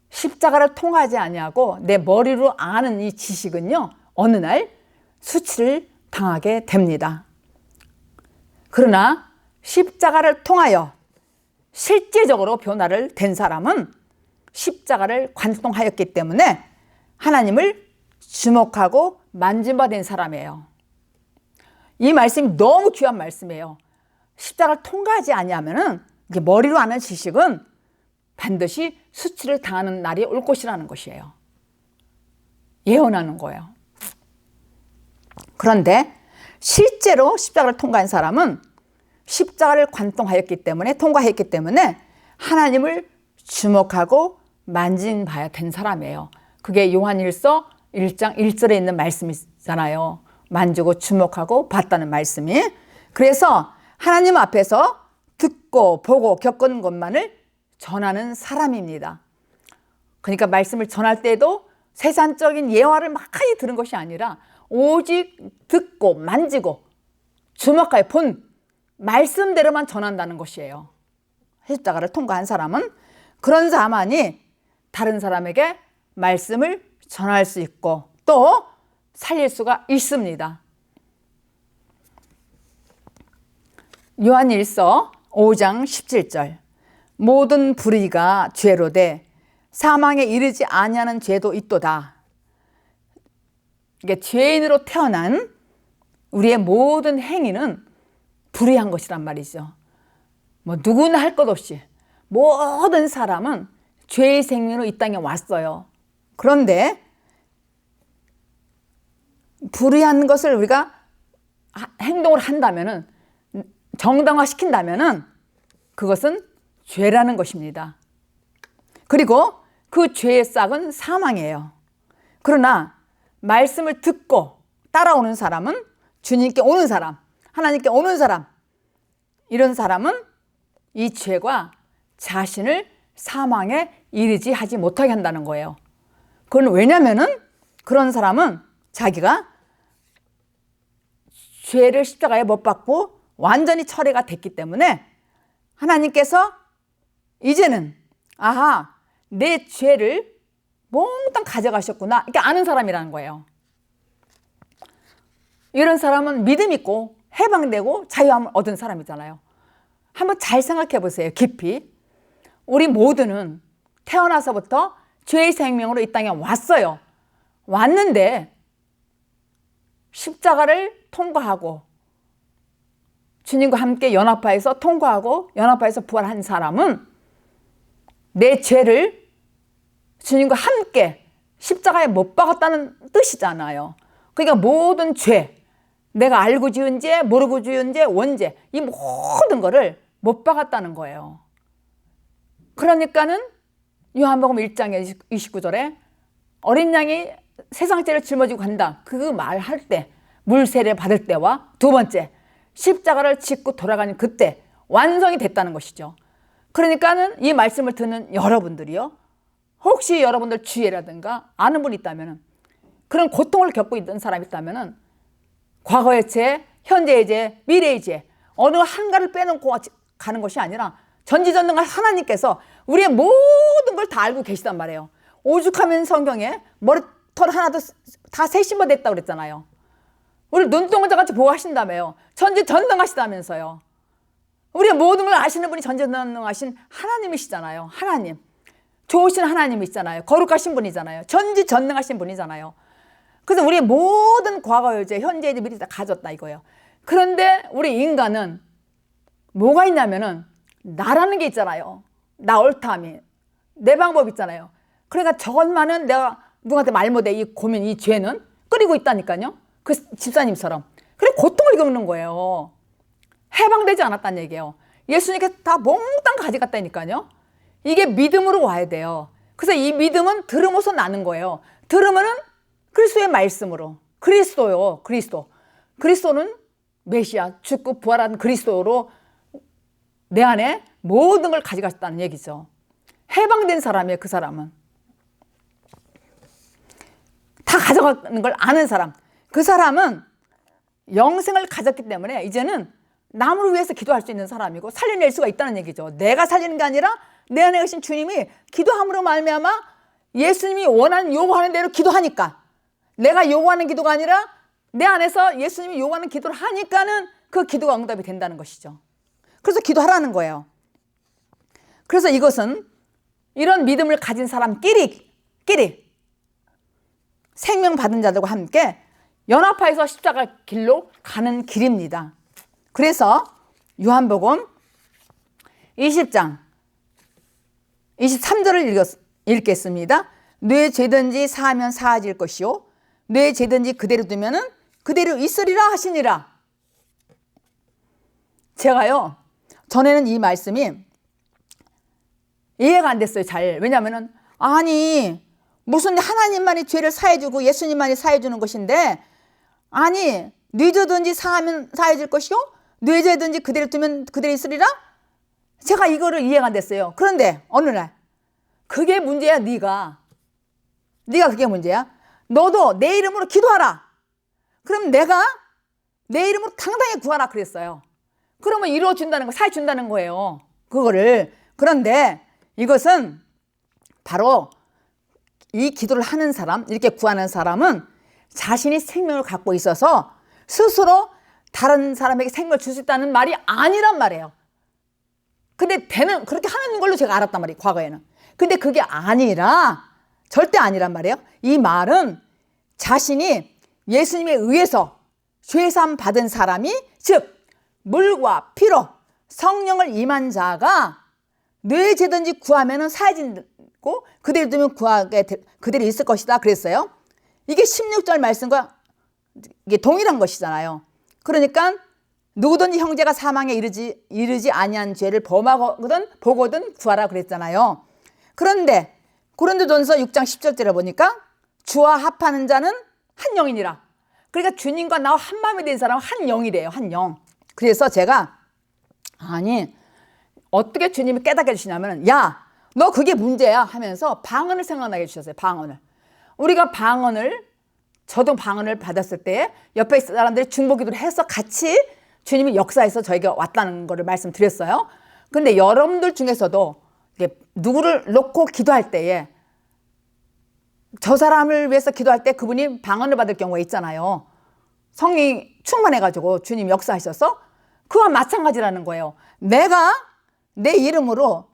[SPEAKER 1] 십자가를 통과하지 아니하고 내 머리로 아는 이 지식은요, 어느 날 수치를 당하게 됩니다. 그러나 십자가를 통하여 실제적으로 변화를 된 사람은 십자가를 관통하였기 때문에 하나님을 주목하고 만진받은 사람이에요. 이 말씀이 너무 귀한 말씀이에요. 십자가를 통과하지 아니하면은 이게 머리로 아는 지식은 반드시 수치를 당하는 날이 올 것이라는 것이에요. 예언하는 거예요. 그런데 실제로 십자가를 통과한 사람은 십자가를 관통하였기 때문에, 통과했기 때문에 하나님을 주목하고 만진봐야 된 사람이에요. 그게 요한일서 1장 1절에 있는 말씀이잖아요. 만지고 주목하고 봤다는 말씀이. 그래서 하나님 앞에서 듣고 보고 겪은 것만을 전하는 사람입니다. 그러니까 말씀을 전할 때도 세상적인 예화를 많이 들은 것이 아니라 오직 듣고 만지고 주목하여 본 말씀대로만 전한다는 것이에요. 십자가를 통과한 사람은 그런 자만이 다른 사람에게 말씀을 전할 수 있고 또 살릴 수가 있습니다. 요한일서 5장 17절. 모든 불의가 죄로 돼 사망에 이르지 아니하는 죄도 있도다. 이게 죄인으로 태어난 우리의 모든 행위는 불의한 것이란 말이죠. 뭐 누구나 할 것 없이 모든 사람은 죄의 생명으로 이 땅에 왔어요. 그런데 불의한 것을 우리가 행동을 한다면은, 정당화시킨다면은 그것은 죄라는 것입니다. 그리고 그 죄의 싹은 사망이에요. 그러나 말씀을 듣고 따라오는 사람은, 주님께 오는 사람, 하나님께 오는 사람, 이런 사람은 이 죄가 자신을 사망에 이르지 하지 못하게 한다는 거예요. 그건 왜냐면은 그런 사람은 자기가 죄를 십자가에 못 박고 완전히 철회가 됐기 때문에 하나님께서 이제는 아하, 내 죄를 몽땅 가져가셨구나, 이렇게 아는 사람이라는 거예요. 이런 사람은 믿음 있고 해방되고 자유함을 얻은 사람이잖아요. 한번 잘 생각해 보세요. 깊이. 우리 모두는 태어나서부터 죄의 생명으로 이 땅에 왔어요. 왔는데 십자가를 통과하고 주님과 함께 연합하여서 통과하고 연합하여서 부활한 사람은 내 죄를 주님과 함께 십자가에 못 박았다는 뜻이잖아요. 그러니까 모든 죄, 내가 알고 지은 죄, 모르고 지은 죄, 원죄, 이 모든 거를 못 박았다는 거예요. 그러니까는 요한복음 1장 29절에 어린 양이 세상 죄를 짊어지고 간다, 그 말할 때, 물세례 받을 때와 두 번째 십자가를 짓고 돌아가는 그때 완성이 됐다는 것이죠. 그러니까는 이 말씀을 듣는 여러분들이요, 혹시 여러분들 주위라든가 아는 분이 있다면, 그런 고통을 겪고 있는 사람이 있다면, 과거의 죄, 현재의 죄, 미래의 죄, 어느 한가를 빼놓고 가는 것이 아니라 전지전능한 하나님께서 우리의 모든 걸 다 알고 계시단 말이에요. 오죽하면 성경에 머리털 하나도 다 세심어됐다고 그랬잖아요. 우리 눈동자같이 보호하신다며요. 전지전능하시다면서요. 우리의 모든 걸 아시는 분이 전지전능하신 하나님이시잖아요. 하나님. 좋으신 하나님이시잖아요. 거룩하신 분이잖아요. 전지전능하신 분이잖아요. 그래서 우리의 모든 과거의 죄, 현재의 죄, 미래의 죄 다 가졌다 이거예요. 그런데 우리 인간은 뭐가 있냐면은 나라는 게 있잖아요. 나 옳다함이, 내 방법 있잖아요. 그러니까 저것만은 내가 누구한테 말 못해, 이 고민, 이 죄는 끓이고 있다니까요. 그 집사님처럼. 그래 고통을 겪는 거예요. 해방되지 않았다는 얘기예요. 예수님께서 다 몽땅 가져갔다니까요. 이게 믿음으로 와야 돼요. 그래서 이 믿음은 들음으로써 나는 거예요. 들으면은 그리스도의 말씀으로, 그리스도요, 그리스도. 그리스도는 메시아, 죽고 부활한 그리스도로 내 안에 모든 걸 가져갔다는 얘기죠. 해방된 사람이에요. 그 사람은 다 가져가는 걸 아는 사람. 그 사람은 영생을 가졌기 때문에 이제는 남을 위해서 기도할 수 있는 사람이고 살려낼 수가 있다는 얘기죠. 내가 살리는 게 아니라 내 안에 계신 주님이 기도함으로 말미암아 예수님이 원하는 요구하는 대로 기도하니까, 내가 요구하는 기도가 아니라 내 안에서 예수님이 요구하는 기도를 하니까는 그 기도가 응답이 된다는 것이죠. 그래서 기도하라는 거예요. 그래서 이것은 이런 믿음을 가진 사람끼리 생명 받은 자들과 함께 연합하여서 십자가 길로 가는 길입니다. 그래서 요한복음 20장 23절을 읽겠습니다. 내 죄든지 사하면 사하질 것이요 내 죄든지 그대로 두면은 그대로 있으리라 하시니라. 제가요, 전에는 이 말씀이 이해가 안 됐어요. 잘. 왜냐하면은 아니 무슨 하나님만이 죄를 사해주고 예수님만이 사해주는 것인데, 아니 네 죄든지 사하면 사해질 것이요 네 죄든지 그대로 두면 그대로 있으리라. 제가 이거를 이해가 안 됐어요. 그런데 어느 날 그게 문제야. 네가 그게 문제야. 너도 내 이름으로 기도하라. 그럼 내가 내 이름으로 당당히 구하라 그랬어요. 그러면 이루어준다는 거, 사해 준다는 거예요. 그거를. 그런데 이것은 바로 이 기도를 하는 사람, 이렇게 구하는 사람은 자신이 생명을 갖고 있어서 스스로 다른 사람에게 생명을 줄 수 있다는 말이 아니란 말이에요. 근데 그렇게 하는 걸로 제가 알았단 말이에요, 과거에는. 근데 그게 아니라, 절대 아니란 말이에요. 이 말은 자신이 예수님에 의해서 죄사함 받은 사람이, 즉 물과 피로 성령을 임한 자가 뇌 죄든지 구하면은 사해지고 있고 그대로 두면 그대로 있을 것이다 그랬어요. 이게 16절 말씀과 이게 동일한 것이잖아요. 그러니까 누구든지 형제가 사망에 이르지 아니한 죄를 범하거든 보거든 구하라 그랬잖아요. 그런데 고린도전서 6장 10절에 보니까 주와 합하는 자는 한 영이니라. 그러니까 주님과 나와 한 마음이 된 사람은 한 영이래요. 한 영. 그래서 제가 아니 어떻게 주님이 깨닫게 해주시냐면 야 너 그게 문제야 하면서 방언을 생각나게 해주셨어요. 방언을. 우리가 저도 방언을 받았을 때 옆에 있는 사람들이 중보기도를 해서 같이 주님이 역사에서 저에게 왔다는 거를 말씀드렸어요. 근데 여러분들 중에서도 누구를 놓고 기도할 때에 저 사람을 위해서 기도할 때 그분이 방언을 받을 경우가 있잖아요. 성령이 충만해가지고 주님 역사하셔서 그와 마찬가지라는 거예요. 내가 내 이름으로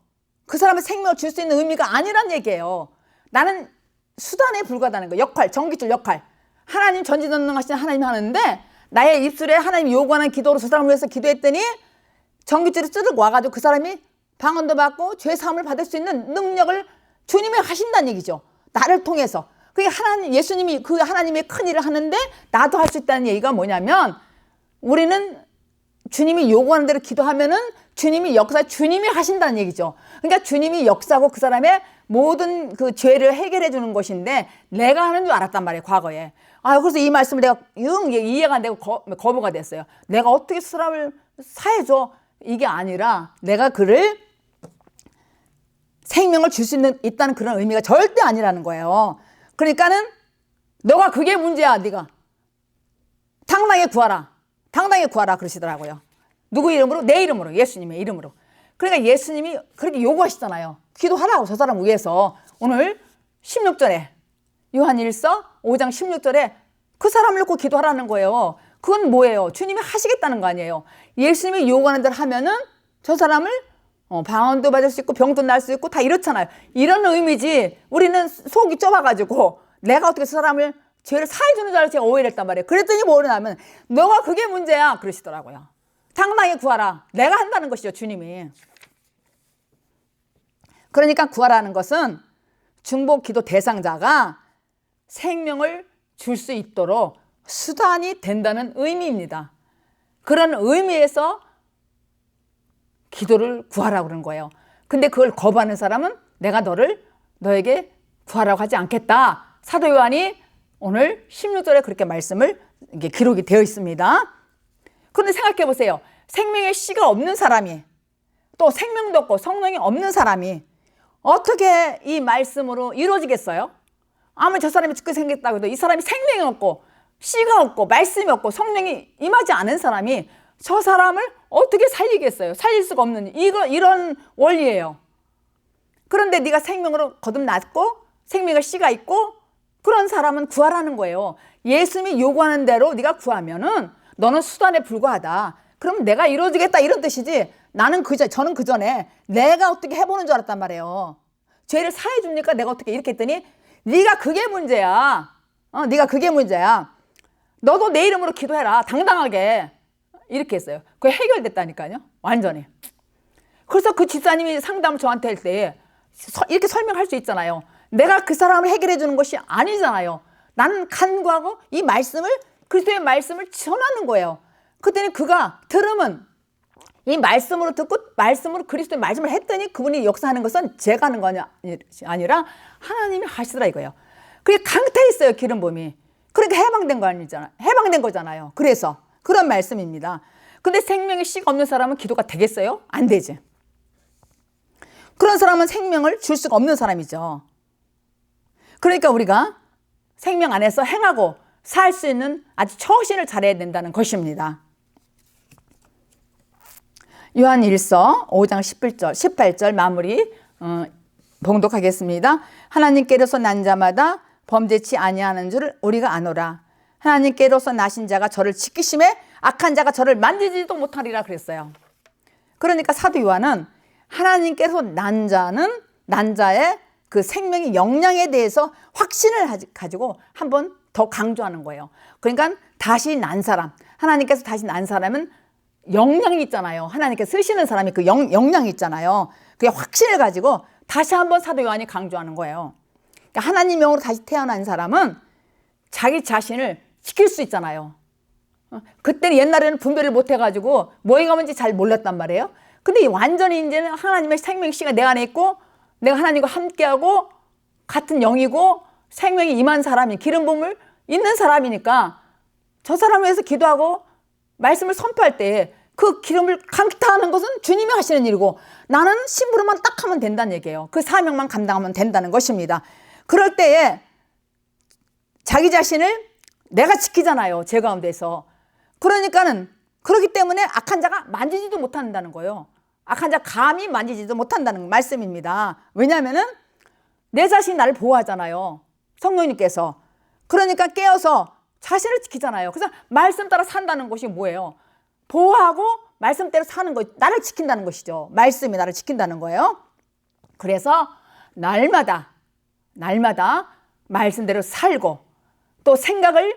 [SPEAKER 1] 그 사람의 생명을 줄 수 있는 의미가 아니란 얘기예요. 나는 수단에 불과하다는 거예요. 역할, 전기줄 역할. 하나님 전지전능하신 하나님이 하는데 나의 입술에 하나님이 요구하는 기도로 저 사람을 위해서 기도했더니 전기줄이 쓰르고 와가지고 그 사람이 방언도 받고 죄사함을 받을 수 있는 능력을 주님이 하신다는 얘기죠. 나를 통해서. 그게 예수님이 그 하나님의 큰 일을 하는데 나도 할 수 있다는 얘기가 뭐냐면 우리는 주님이 요구하는 대로 기도하면은 주님이 하신다는 얘기죠. 그러니까 주님이 역사하고 그 사람의 모든 그 죄를 해결해 주는 것인데 내가 하는 줄 알았단 말이에요, 과거에. 그래서 이 말씀을 내가 이해가 안 되고 거부가 됐어요. 내가 어떻게 사람을 사해줘? 이게 아니라 내가 그를 생명을 줄 수 있다는 그런 의미가 절대 아니라는 거예요. 그러니까는 너가 그게 문제야, 네가. 당당히 구하라 그러시더라고요. 누구 이름으로? 내 이름으로, 예수님의 이름으로. 그러니까 예수님이 그렇게 요구하시잖아요. 기도하라고 저 사람 위해서. 오늘 16절에 요한일서 5장 16절에 그 사람을 놓고 기도하라는 거예요. 그건 뭐예요? 주님이 하시겠다는 거 아니에요. 예수님이 요구하는 대로 하면은 저 사람을 방언도 받을 수 있고 병도 날 수 있고 다 이렇잖아요. 이런 의미지. 우리는 속이 좁아가지고 내가 어떻게 저 사람을 죄를 사해주는 줄 알고 제가 오해를 했단 말이에요. 그랬더니 뭐냐면 너가 그게 문제야 그러시더라고요. 당당히 구하라. 내가 한다는 것이죠, 주님이. 그러니까 구하라는 것은 중보기도 대상자가 생명을 줄 수 있도록 수단이 된다는 의미입니다. 그런 의미에서 기도를 구하라고 그러는 거예요. 근데 그걸 거부하는 사람은 내가 너에게 구하라고 하지 않겠다. 사도 요한이 오늘 16절에 그렇게 말씀을 이게 기록이 되어 있습니다. 그런데 생각해 보세요. 생명의 씨가 없는 사람이 또 생명도 없고 성령이 없는 사람이 어떻게 이 말씀으로 이루어지겠어요? 아무리 저 사람이 죽게 생겼다고 해도 이 사람이 생명이 없고 씨가 없고 말씀이 없고 성령이 임하지 않은 사람이 저 사람을 어떻게 살리겠어요? 살릴 수가 없는 이런 원리예요. 그런데 네가 생명으로 거듭났고 생명의 씨가 있고 그런 사람은 구하라는 거예요. 예수님이 요구하는 대로 네가 구하면은 너는 수단에 불과하다. 그럼 내가 이루어지겠다 이런 뜻이지. 저는 그 전에 내가 어떻게 해보는 줄 알았단 말이에요. 죄를 사해 줍니까? 내가 어떻게 이렇게 했더니 네가 그게 문제야. 네가 그게 문제야. 너도 내 이름으로 기도해라. 당당하게. 이렇게 했어요. 그게 해결됐다니까요. 완전히. 그래서 그 집사님이 상담을 저한테 할 때 이렇게 설명할 수 있잖아요. 내가 그 사람을 해결해 주는 것이 아니잖아요. 나는 간구하고 이 말씀을 그리스도의 말씀을 전하는 거예요. 그때는 그가 들으면 이 말씀으로 듣고 말씀으로 그리스도의 말씀을 했더니 그분이 역사하는 것은 제가 하는 거 아니라 하나님이 하시더라 이거예요. 그게 강태했어요, 기름 부음이. 그러니까 해방된 거잖아요. 그래서 그런 말씀입니다. 근데 생명의 씨가 없는 사람은 기도가 되겠어요? 안 되지. 그런 사람은 생명을 줄 수가 없는 사람이죠. 그러니까 우리가 생명 안에서 행하고 살 수 있는 아주 처신을 잘해야 된다는 것입니다. 요한일서 5장 18절 마무리 봉독하겠습니다. 하나님께로서 난 자마다 범죄치 아니하는 줄 우리가 아노라. 하나님께로서 나신 자가 저를 지키심에 악한 자가 저를 만지지도 못하리라 그랬어요. 그러니까 사도 요한은 하나님께서 난 자의 그 생명의 영향에 대해서 확신을 가지고 한번 더 강조하는 거예요. 그러니까 다시 난 사람, 하나님께서 다시 난 사람은 영향이 있잖아요. 하나님께서 쓰시는 사람이 그 영향이 있잖아요. 그게 확신을 가지고 다시 한번 사도 요한이 강조하는 거예요. 그러니까 하나님 영으로 다시 태어난 사람은 자기 자신을 지킬 수 있잖아요. 그때는 옛날에는 분별을 못 해가지고 뭐가 뭔지 잘 몰랐단 말이에요. 근데 완전히 이제는 하나님의 생명씨가 내 안에 있고 내가 하나님과 함께하고 같은 영이고 생명이 임한 사람이 기름 부음을 있는 사람이니까 저 사람을 위해서 기도하고 말씀을 선포할 때 그 기름을 감탄하는 것은 주님이 하시는 일이고 나는 심부름만 딱 하면 된다는 얘기예요. 그 사명만 감당하면 된다는 것입니다. 그럴 때에 자기 자신을 내가 지키잖아요. 제 가운데서. 그러니까는 그렇기 때문에 악한 자가 만지지도 못한다는 거예요. 악한 자 감히 만지지도 못한다는 말씀입니다. 왜냐하면은 내 자신이 나를 보호하잖아요. 성령님께서. 그러니까 깨어서 자신을 지키잖아요. 그래서 말씀 따라 산다는 것이 뭐예요? 보호하고 말씀대로 사는 것, 나를 지킨다는 것이죠. 말씀이 나를 지킨다는 거예요. 그래서 날마다 말씀대로 살고 또 생각을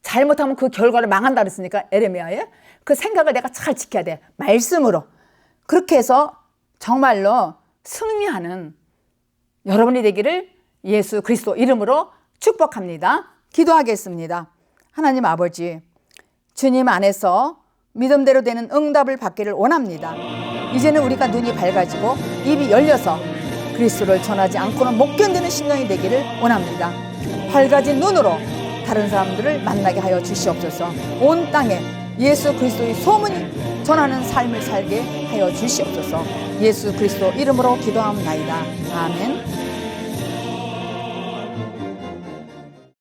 [SPEAKER 1] 잘못하면 그 결과를 망한다 그랬으니까 에레미야에 그 생각을 내가 잘 지켜야 돼. 말씀으로. 그렇게 해서 정말로 승리하는 여러분이 되기를 예수 그리스도 이름으로 축복합니다. 기도하겠습니다. 하나님 아버지, 주님 안에서 믿음대로 되는 응답을 받기를 원합니다. 이제는 우리가 눈이 밝아지고 입이 열려서 그리스도를 전하지 않고는 못 견디는 심령이 되기를 원합니다. 밝아진 눈으로 다른 사람들을 만나게 하여 주시옵소서. 온 땅에 예수 그리스도의 소문이 전하는 삶을 살게 하여 주시옵소서. 예수 그리스도 이름으로 기도하옵나이다. 아멘.